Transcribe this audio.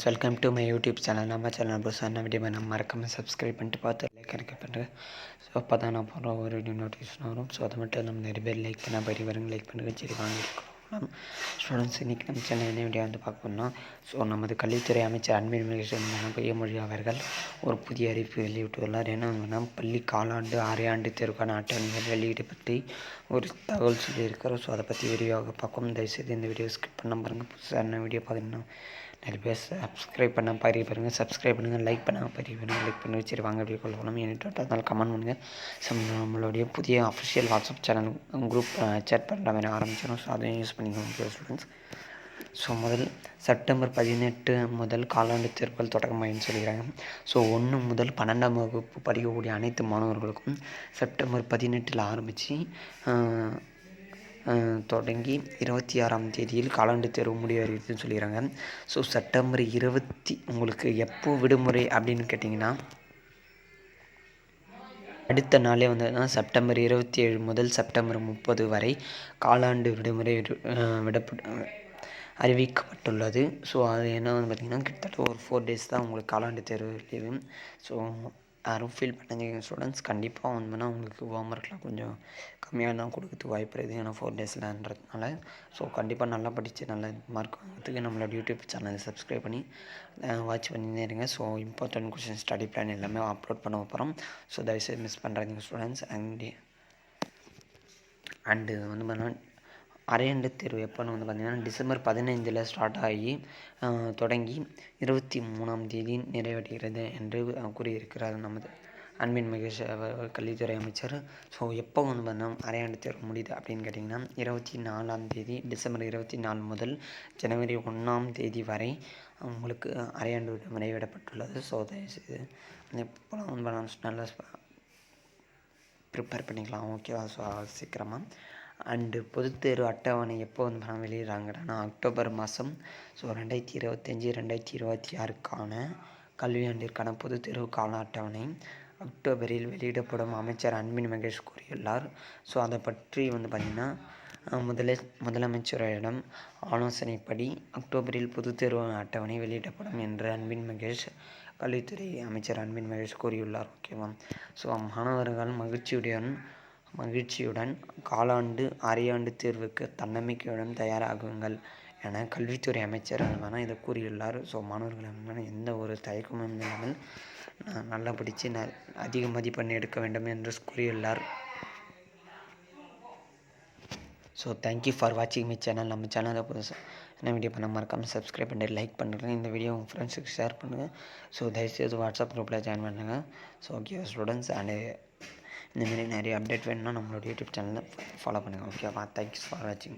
Students, welcome to my YouTube channel. நம்ம channel புதுசாக video நம்ம மறக்காமல் சப்ஸ்கிரைப் பண்ணிட்டு பார்த்து லைக் எனக்கு பண்ணுறேன். ஸோ அப்போ தான் நான் போகிற ஒரு வீடியோ நோட்டிஃபிகேஷன் வரும். ஸோ அது மட்டும் நம்ம நிறைய பேர் லைக் பண்ணால் படி வருங்க, லைக் பண்ணுறது சரி வாங்கியிருக்கிறோம். ஸ்டூடெண்ட்ஸ், இன்றைக்கி நம்ம சேனல் என்ன வீடியோ வந்து பார்க்க போனால், ஸோ நமது கல்வித்துறை அமைச்சர் அன்பில் மகேஷ் பொய்யமொழி அவர்கள் ஒரு புதிய அறிவிப்பு வெளியிட்டுள்ளார். என்ன பள்ளி காலாண்டு அரையாண்டு தேர்வுக்கான அட்டவணைகள் வெளியீடு பற்றி ஒரு தகவல் சொல்லியிருக்காரு. ஸோ அதை பற்றி வீடியோவாக பார்ப்போம். தயவுசெய்து இந்த வீடியோ ஸ்கிப் பண்ண பாருங்கள். புதுசாக என்ன வீடியோ பார்த்தீங்கன்னா நிறைய பேர் சப்ஸ்கிரைப் பண்ண பாருங்கள், சப்ஸ்கிரைப் பண்ணுங்கள், லைக் பண்ணால் பாருங்கள், லைக் பண்ணுங்கள். சரி வாங்க வீடியோ கொள்ள போகலாம். என்ன அதனால் கமெண்ட் பண்ணுங்கள். நம்மளுடைய புதிய official WhatsApp channel group chat பண்ணுற மாதிரி ஆரம்பிச்சிடும். ஸோ அதையும் யூஸ் பண்ணிக்கோங்க ஸ்டூடெண்ட்ஸ். ஸோ முதல் செப்டம்பர் 18 முதல் காலாண்டு தேர்வுகள் தொடக்கமாயின்னு சொல்லிக்கிறாங்க. ஸோ 1 முதல் 12ஆம் வகுப்பு படிக்கக்கூடிய அனைத்து மாணவர்களுக்கும் செப்டம்பர் 18 ஆரம்பித்து தொடங்கி 26ஆம் தேதியில் காலாண்டு தேர்வு முடிவடையுதுன்னு சொல்லிடுறாங்க. ஸோ செப்டம்பர் 20 உங்களுக்கு எப்போ விடுமுறை அப்படின்னு கேட்டிங்கன்னா, அடுத்த நாளே வந்ததுன்னா செப்டம்பர் 27 முதல் செப்டம்பர் 30 வரை காலாண்டு விடுமுறை அறிவிக்கப்பட்டுள்ளது. ஸோ அது என்ன வந்து பார்த்திங்கன்னா, கிட்டத்தட்ட ஒரு 4 days தான் உங்களுக்கு காலாண்டு தேர்வு லீவு. ஸோ யாரும் ஃபீல் பண்ணாதீங்க ஸ்டூடெண்ட்ஸ். கண்டிப்பாக வந்துன்னா உங்களுக்கு ஹோம்ஒர்க்லாம் கொஞ்சம் கம்மியாக தான் கொடுக்கறதுக்கு வாய்ப்பு இருக்குது, ஏன்னா 4 daysலன்றதுனால. ஸோ கண்டிப்பாக நல்லா படித்து நல்ல மார்க் வாங்கிறதுக்கு நம்மளோட யூடியூப் சேனலை சப்ஸ்கிரைப் பண்ணி வாட்ச் பண்ணினே இருங்க. So important question, study plan எல்லாமே அப்லோட் பண்ண போகிறோம். ஸோ தயவுசெய்து மிஸ் பண்ணுறாதீங்க ஸ்டூடெண்ட்ஸ். அண்டு வந்து பார்த்தீங்கன்னா அரையாண்டு தேர்வு எப்போன்னு வந்து பார்த்திங்கன்னா, டிசம்பர் 15 ஸ்டார்ட் ஆகி தொடங்கி 23ஆம் தேதி நிறைவடைகிறது என்று கூறியிருக்கிறார் நமது அன்பில் மகேஷ் கல்வித்துறை அமைச்சர். ஸோ எப்போ வந்து பார்த்தீங்கன்னா அரையாண்டு தேர்வு முடியுது அப்படின்னு கேட்டிங்கன்னா, 24ஆம் தேதி டிசம்பர் 24 முதல் ஜனவரி 1ஆம் தேதி வரை உங்களுக்கு அரையாண்டு விடுமுறை விடப்பட்டுள்ளது. ஸோ தயவுசெய்து எப்போலாம் வந்து நல்லா ப்ரிப்பேர் பண்ணிக்கலாம், ஓகேவா? ஸோ சீக்கிரமாக. அண்டு பொதுத்தேர்வு அட்டவணை எப்போ வந்து வெளியிடுறாங்கன்னா, அக்டோபர் மாதம். ஸோ 2025-2026க்கான கல்வியாண்டிற்கான பொதுத்தேர்வு கால அட்டவணை அக்டோபரில் வெளியிடப்படும் அமைச்சர் அன்பில் மகேஷ் கூறியுள்ளார். ஸோ அதை பற்றி வந்து பார்த்திங்கன்னா, முதலமைச்சரிடம் ஆலோசனைப்படி அக்டோபரில் பொதுத்தேர்வு அட்டவணை வெளியிடப்படும் என்று அன்பில் மகேஷ் கல்வித்துறை அமைச்சர் அன்பில் மகேஷ் கூறியுள்ளார், ஓகேவா? ஸோ மாணவர்கள் மகிழ்ச்சியுடன் காலாண்டு அரையாண்டு தேர்வுக்கு தன்னம்பிக்கையுடன் தயாராகுங்கள் என கல்வித்துறை அமைச்சர் இதை கூறியுள்ளார். ஸோ மாணவர்கள் எந்த ஒரு தயக்கமும் இல்லாமல் நல்லா படித்து அதிக மதிப்பெண் எடுக்க வேண்டும் என்று கூறியுள்ளார். ஸோ தேங்க்யூ ஃபார் வாட்சிங் மை சேனல். நம்ம சேனலில் புதுசாக என்ன வீடியோ பண்ண மறக்காமல் சப்ஸ்கிரைப் பண்ணிட்டு லைக் பண்ணுறேன். இந்த வீடியோ உங்கள் ஃப்ரெண்ட்ஸுக்கு ஷேர் பண்ணுங்கள். ஸோ தயவுசெய்து வாட்ஸ்அப் குரூப்பில் ஜாயின் பண்ணுங்கள். ஸோ ஓகே ஸ்டூடெண்ட்ஸ், அண்டு இந்தமாரி நிறைய அப்டேட் வேணும்னா நம்மளோட யூடியூப் சேனலில் ஃபாலோ பண்ணுங்கள், ஓகேவா? தேங்க்ஸ் ஃபார் வாட்சிங்.